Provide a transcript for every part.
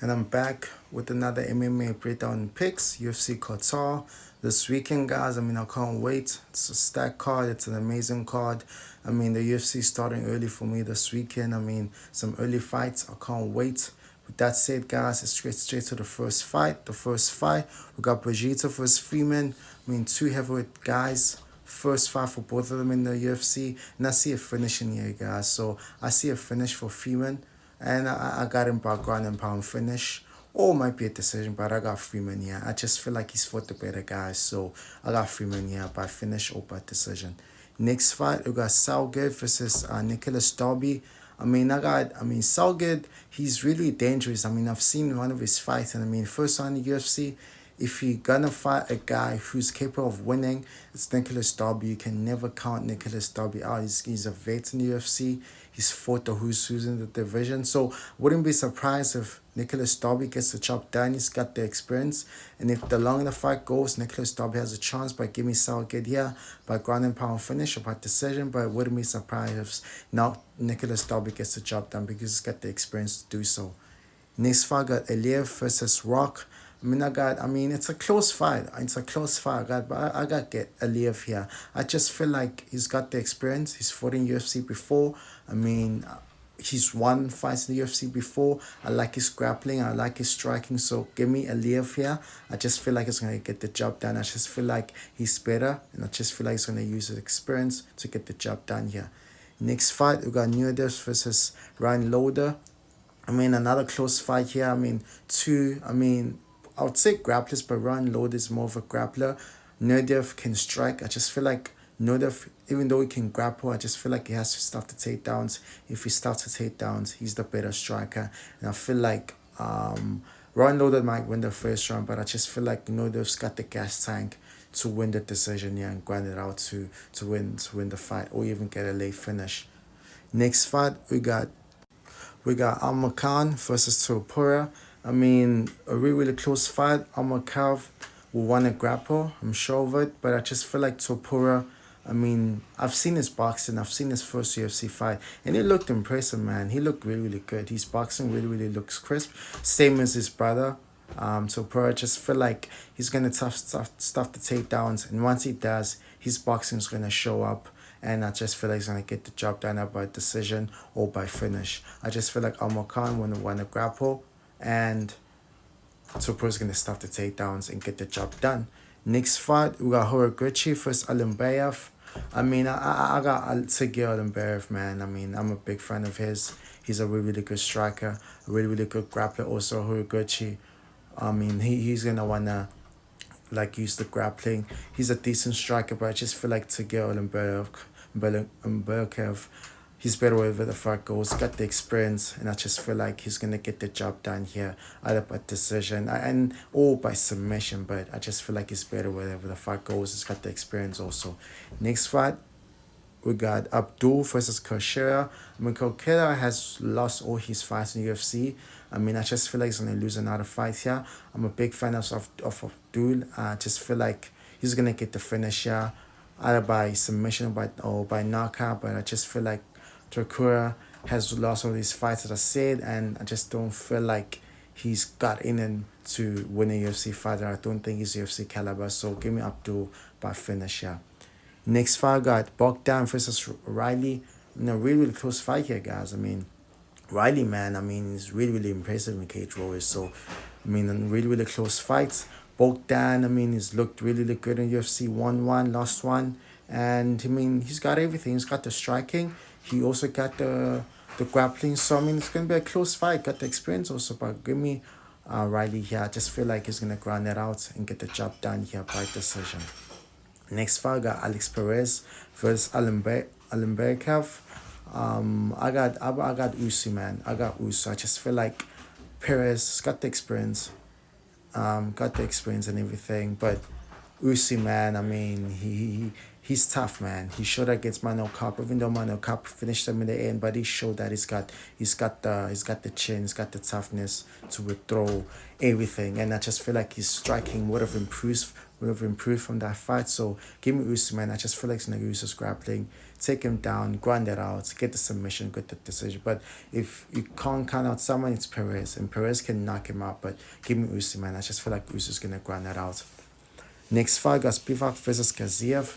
And I'm back with another MMA breakdown picks, UFC Qatar. This weekend, guys, I can't wait. It's a stacked card. It's an amazing card. The UFC starting early for me this weekend. Some early fights. I can't wait. With that said, guys, it's straight to the first fight. The first fight, we got Brigitte versus Freeman. Two heavyweight guys. First fight for both of them in the UFC. And I see a finish in here, guys. So I see a finish for Freeman. And I got him by ground and pound finish. Or it might be a decision, but I got Freeman here. I just feel like he's fought the better guys. So I got Freeman here by finish or by decision. Next fight, we got Salgid versus Nicholas Darby. Salgid, he's really dangerous. I've seen one of his fights, and first on the UFC, if you're gonna fight a guy who's capable of winning, it's Nicholas Darby. You can never count Nicholas Darby out. He's a vet in the UFC. He's fought the who's in the division. So wouldn't be surprised if Nicholas Darby gets the job done. He's got the experience. And if the longer the fight goes, Nicholas Darby has a chance by giving Salgid here by ground and pound finish or by decision. But wouldn't be surprised if now Nicholas Darby gets the job done because he's got the experience to do so. Next fight, got Eliev versus Rock. It's a close fight. It's a close fight. I got get Eliev here. I just feel like he's got the experience. He's fought in UFC before. He's won fights in the UFC before. I like his grappling. I like his striking. So give me Eliev here. I just feel like he's going to get the job done. I just feel like he's better. And I just feel like he's going to use his experience to get the job done here. Next fight, we got Nudes versus Ryan Loader. Another close fight here. I would say grapplers, but Ryan Loader is more of a grappler. Nudev can strike. I just feel like Nudev, even though he can grapple, I just feel like he has to stop the takedowns. If he stops the takedowns, he's the better striker. And I feel like Ryan Loader might win the first round, but I just feel like Nudev's got the gas tank to win the decision here and grind it out to win the fight or even get a late finish. Next fight, we got Arman Khan versus Tsarukyan. A really close fight. Arman Khan will want to grapple, I'm sure of it, but I just feel like Tsarukyan, I've seen his boxing, I've seen his first UFC fight, and he looked impressive, man. He looked really good. His boxing really looks crisp. Same as his brother. Tsarukyan, I just feel like he's going to stuff the takedowns, and once he does, his boxing is going to show up. And I just feel like he's going to get the job done by decision or by finish. I just feel like Arman Khan will want to grapple, and Tsarukyan's going to stop the takedowns and get the job done. Next fight, we got Horiguchi versus Alimbayev. I got Sergey Alimbayev, man. I'm a big fan of his. He's a really good striker, a really good grappler. Also, Horiguchi, he's going to want to use the grappling. He's a decent striker, but I just feel like Sergey Alimbayev, he's better wherever the fight goes, got the experience, and I just feel like he's going to get the job done here, either by decision or by submission, but I just feel like he's better wherever the fight goes. He's got the experience also. Next fight, we got Abdul versus Koshera. Koshera has lost all his fights in the UFC. I just feel like he's going to lose another fight here. I'm a big fan of Abdul. I just feel like he's going to get the finish here, either by submission or by knockout, but I just feel like Tsarukyan has lost all these fights, as I said, and I just don't feel like he's got in to win a UFC fighter. I don't think he's UFC caliber, so give me Abdul by finish here. Next fight, got Bogdan versus Riley. Really close fight here, guys. Riley, man, he's really impressive in cage warriors. So, really close fights. Bogdan, he's looked really good in UFC. Won one, lost one. And, he's got everything. He's got the striking. He also got the grappling. So, it's going to be a close fight. Got the experience also. But give me Riley here. I just feel like he's going to grind that out and get the job done here by decision. Next fight, got Alex Perez versus Alimbayev. I got Usyk, man. I got Usyk. I just feel like Perez got the experience, and everything. But Usyk, man, he's tough, man. He showed that against Mano Cup, even though Mano Cup finished him in the end. But he showed that he's got the chin, he's got the toughness to withdraw everything. And I just feel like his striking would have improved would have improved from that fight. So give me Usman. I just feel like it's gonna use his grappling, take him down, grind it out, get the submission, get the decision. But if you can't count out someone, it's Perez, and Perez can knock him out. But give me Usman. I just feel like Usman's gonna grind that out. Next fight got Spivak versus Kaziev.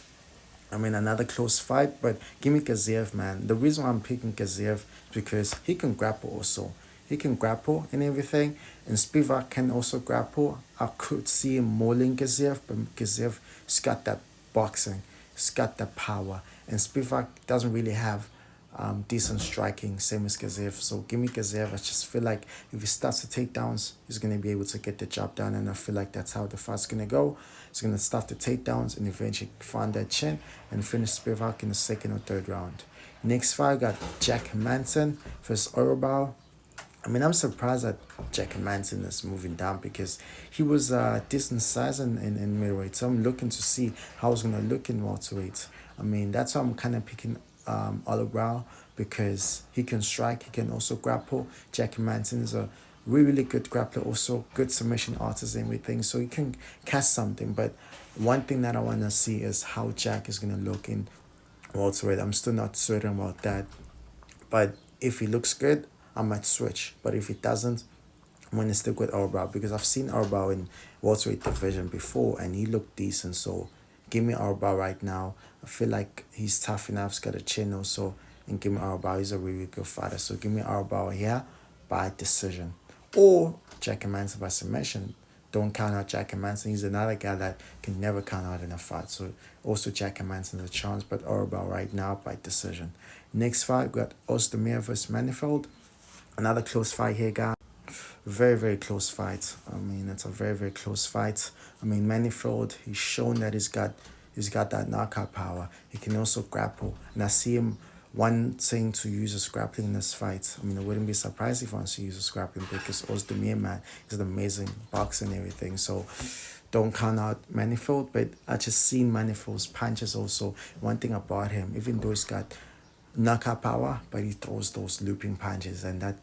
I mean, another close fight, but give me Kaziev, man. The reason why I'm picking Kaziev is because he can grapple also. He can grapple and everything, and Spivak can also grapple. I could see him mauling Kaziev, but Kaziev's got that boxing, he's got that power, and Spivak doesn't really have decent striking, same as Kaziev. So give me Kaziev. I just feel like if he starts the takedowns, he's going to be able to get the job done. And I feel like that's how the fight's going to go. He's going to start the takedowns and eventually find that chin and finish Spivak in the second or third round. Next fight, got Jack Manson versus Orobao. I mean, I'm surprised that Jack Manson is moving down because he was decent size in middleweight. So I'm looking to see how he's going to look in welterweight. I mean, that's why I'm kind of picking Orobao because he can strike, he can also grapple. Jack Manson is a really good grappler, also good submission artist and everything. So he can catch something. But one thing that I want to see is how Jack is going to look in welterweight. I'm still not certain about that. But if he looks good, I might switch. But if he doesn't, I'm going to stick with Orobao because I've seen Orobao in welterweight division before and he looked decent. So give me Orobao right now. I feel like he's tough enough. He's got a chin also. And give me Orobao. He's a really good fighter. So give me Orobao here by decision. Or Jack Manson by submission. Don't count out Jack Manson. He's another guy that can never count out in a fight. So also Jack Manson's a chance. But Orobao right now by decision. Next fight, we got Ozdemir versus Manifold. Another close fight here, guys. Very, very close fight. I mean, it's a very, very close fight. I mean, Manifold, he's shown that he's got that knockout power. He can also grapple. And I see him wanting to use his grappling in this fight. I mean, I wouldn't be surprised if he wants to use his grappling because Ozdemir, man, is an amazing boxer and everything. So don't count out Manifold, but I just seen Manifold's punches also. One thing about him, even though he's got knockout power, but he throws those looping punches, and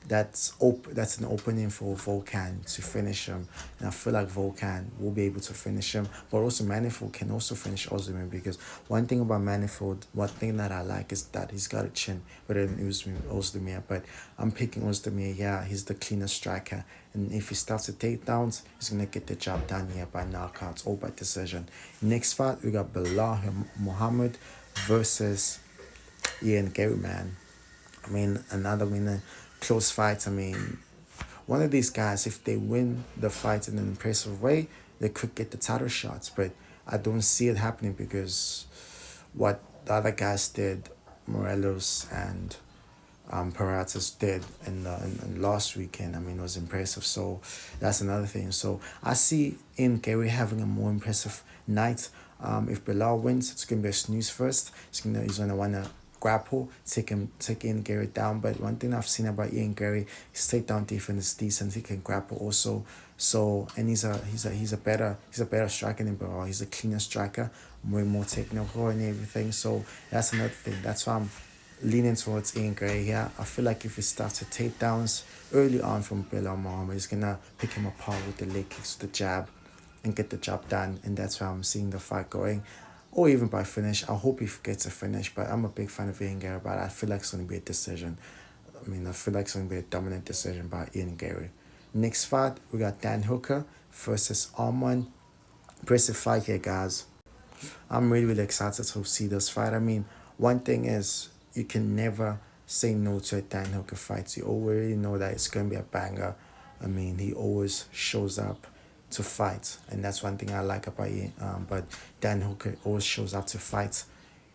that's an opening for Volkan to finish him. And I feel like Volkan will be able to finish him, but also Manifold can also finish Ozdemir because one thing about Manifold, one thing that I like is that he's got a chin better than Ozdemir. But I'm picking Ozdemir. Yeah, he's the cleanest striker, and if he starts to takedowns, he's gonna get the job done here by knockouts or by decision. Next fight, we got Bilal Muhammad versus Ian Gary, man. I mean, another winner, close fight. I mean, one of these guys, if they win the fight in an impressive way, they could get the title shots. But I don't see it happening because what the other guys did, Morelos and Paratas did in last weekend, I mean, was impressive. So that's another thing. So I see Ian Gary having a more impressive night. If Bilal wins, it's gonna be a snooze first. He's gonna wanna grapple, take Ian Gary down. But one thing I've seen about Ian Gary, his takedown defense is decent. He can grapple also. So and he's a better striker than Bilal. He's a cleaner striker, way more technical and everything. So that's another thing. That's why I'm leaning towards Ian Gray here. I feel like if he starts to takedowns early on from Bilal Muhammad, he's gonna pick him apart with the leg kicks, the jab, and get the job done. And that's why I'm seeing the fight going. Or even by finish. I hope he gets a finish, but I'm a big fan of Ian Gary, but I feel like it's going to be a decision. I mean, I feel like it's going to be a dominant decision by Ian Gary. Next fight, we got Dan Hooker versus Arman. Impressive fight here, guys. I'm really, really excited to see this fight. I mean, one thing is you can never say no to a Dan Hooker fight. You already know that it's going to be a banger. I mean, he always shows up to fight, and that's one thing I like about him. But Dan Hooker always shows up to fight.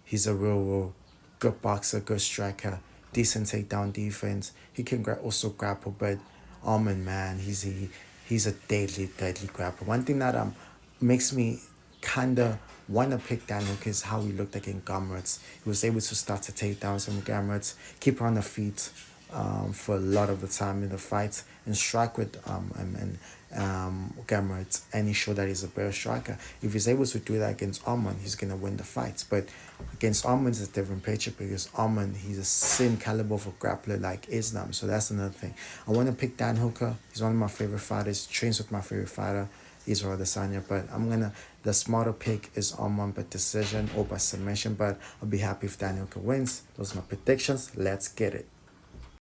He's a real good boxer, good striker, decent takedown defense. He can also grapple, but Arman, man, he's a deadly grappler. One thing that makes me kinda wanna pick Dan Hooker is how he looked against Gamrot. He was able to start to take down some Gamrot, keep her on the feet for a lot of the time in the fight, and strike with Gamrot, and he showed that he's a better striker. If he's able to do that against Arman, he's gonna win the fight. But against Arman, it's a different picture because Arman, he's the same caliber of a grappler like Islam. So that's another thing. I want to pick Dan Hooker. He's one of my favorite fighters. Trains with my favorite fighter. Israel Adesanya. But the smarter pick is Arman by decision or by submission. But I'll be happy if Daniel can wins. Those are my predictions. Let's get it.